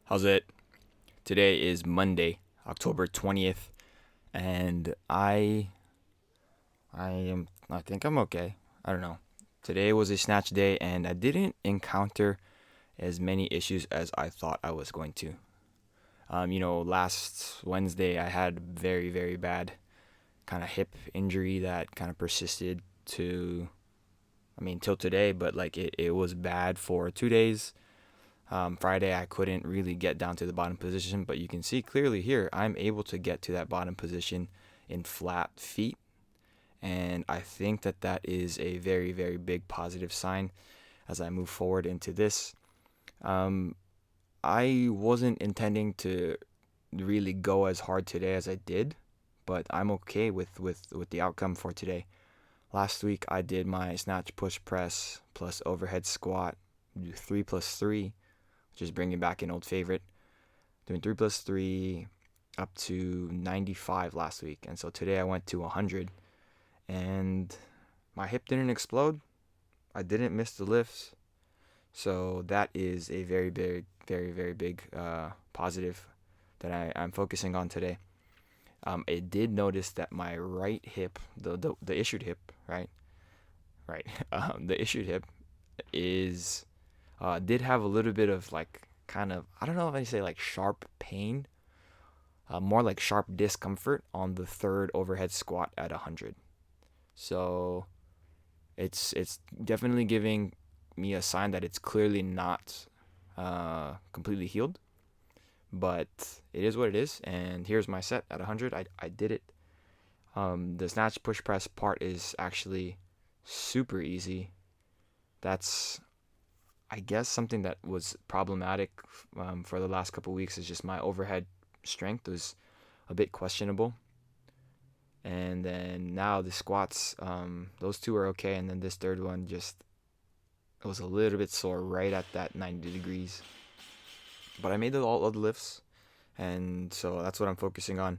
How's it? Today is Monday, October 20th, and I think I'm okay. I don't know. Today was a snatch day and I didn't encounter as many issues as I thought I was going to. Last Wednesday I had very, very bad kind of hip injury that kind of persisted to till today, but like it was bad for 2 days. Friday, I couldn't really get down to the bottom position, but you can see clearly here, I'm able to get to that bottom position in flat feet. And I think that that is a very, very big positive sign as I move forward into this. Um, I wasn't intending to really go as hard today as I did, but I'm okay with the outcome for today. Last week, I did my snatch push press plus overhead squat, 3 plus 3, just bringing back an old favorite, doing 3 plus 3 up to 95 last week. And so today I went to 100 and my hip didn't explode. I didn't miss the lifts. So that is a very, very, very, very big positive that I'm focusing on today. I did notice that my right hip, the issued hip, right, the issued hip is did have a little bit of like kind of, I don't know if I say like sharp pain, more like sharp discomfort on the third overhead squat at 100. So it's definitely giving me a sign that it's clearly not completely healed, but it is what it is. And here's my set at 100. I did it. The snatch push press part is actually super easy. That's, I guess, something that was problematic for the last couple weeks is just my overhead strength was a bit questionable. And then now the squats, those two are okay. And then this third one just, it was a little bit sore right at that 90 degrees. But I made all of the lifts. And so that's what I'm focusing on.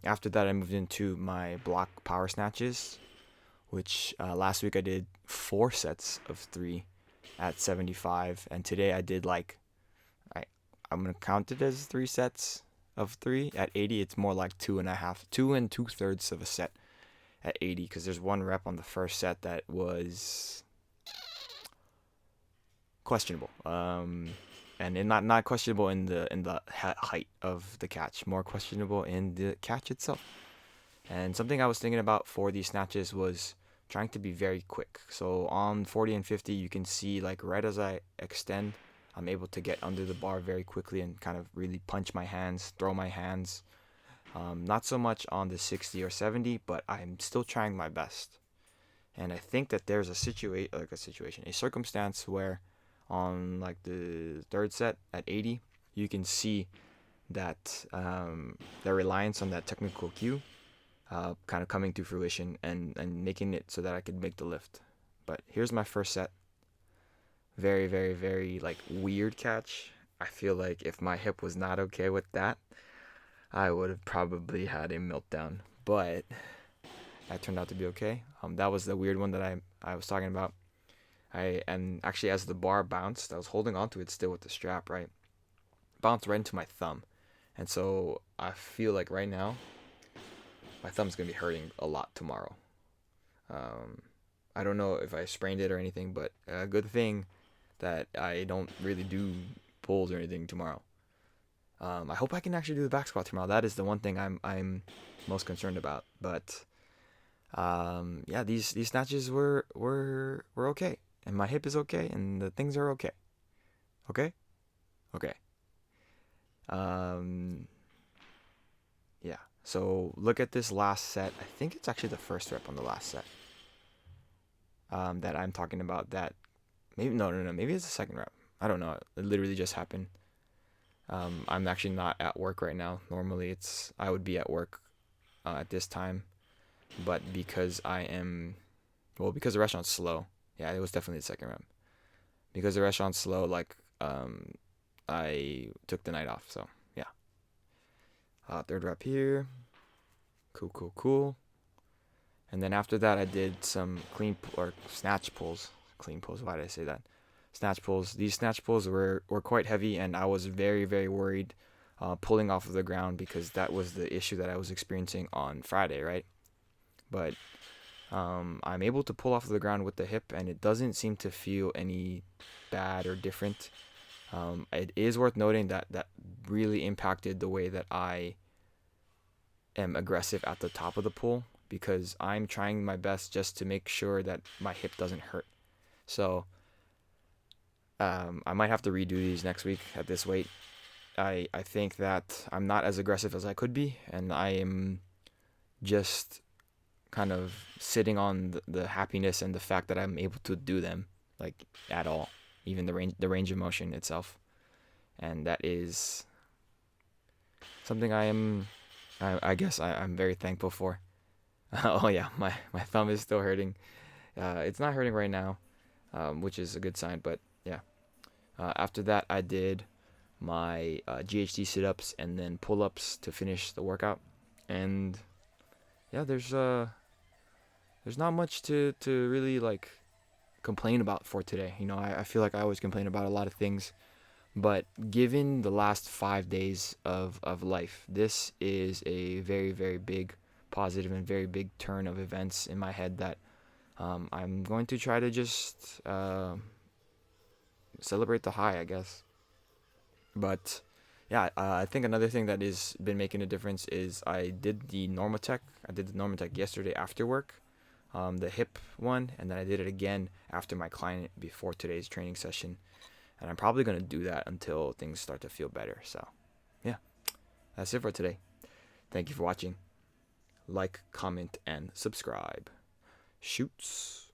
After that, I moved into my block power snatches, which last week I did 4 sets of 3 at 75, and today I did like I'm gonna count it as 3 sets of 3 at 80. It's more like 2.5, 2 2/3 of a set at 80 because there's one rep on the first set that was questionable. And not questionable in the height of the catch, more questionable in the catch itself. And something I was thinking about for these snatches was trying to be very quick. So on 40 and 50, you can see like right as I extend, I'm able to get under the bar very quickly and kind of really punch my hands, throw my hands. Not so much on the 60 or 70, but I'm still trying my best. And I think that there's a circumstance where on like the third set at 80, you can see that the reliance on that technical cue kind of coming to fruition and making it so that I could make the lift. But here's my first set. Very, very, very like weird catch. I feel like if my hip was not okay with that, I would have probably had a meltdown. But that turned out to be okay. That was the weird one that I was talking about. And actually as the bar bounced, I was holding onto it still with the strap, right? Bounced right into my thumb. And so I feel like right now my thumb's gonna be hurting a lot tomorrow. I don't know if I sprained it or anything, but a good thing that I don't really do pulls or anything tomorrow. I hope I can actually do the back squat tomorrow. That is the one thing I'm most concerned about. But yeah, these snatches were okay, and my hip is okay, and the things are okay. Okay, okay. Um, yeah. So look at this last set. I think it's actually the first rep on the last set that I'm talking about. That maybe no. Maybe it's the second rep. I don't know. It literally just happened. I'm actually not at work right now. Normally, I would be at work at this time, but because because the restaurant's slow. Yeah, it was definitely the second rep. Because the restaurant's slow, like I took the night off. So yeah, third rep here. Cool. And then after that, I did some clean or snatch pulls. Clean pulls. Why did I say that? snatch pulls. These snatch pulls were quite heavy, and I was very, very worried pulling off of the ground because that was the issue that I was experiencing on Friday, right? But I'm able to pull off of the ground with the hip, and it doesn't seem to feel any bad or different. It is worth noting that that really impacted the way that I am aggressive at the top of the pull because I'm trying my best just to make sure that my hip doesn't hurt. So I might have to redo these next week at this weight. I think that I'm not as aggressive as I could be, and I am just kind of sitting on the happiness and the fact that I'm able to do them like at all, even the range of motion itself, and that is something I guess I'm very thankful for. Oh yeah, my thumb is still hurting. It's not hurting right now, which is a good sign. But yeah, after that I did my GHD sit-ups and then pull-ups to finish the workout, and yeah, there's not much to really like complain about for today. I feel like I always complain about a lot of things, but given the last 5 days of life, this is a very, very big positive and very big turn of events in my head that I'm going to try to just celebrate the high, I guess. But yeah, I think another thing that has been making a difference is I did the Normatec. I did the Normatec yesterday after work, the hip one, and then I did it again after my client before today's training session. And I'm probably going to do that until things start to feel better. So, yeah, that's it for today. Thank you for watching. Like, comment, and subscribe. Shoots.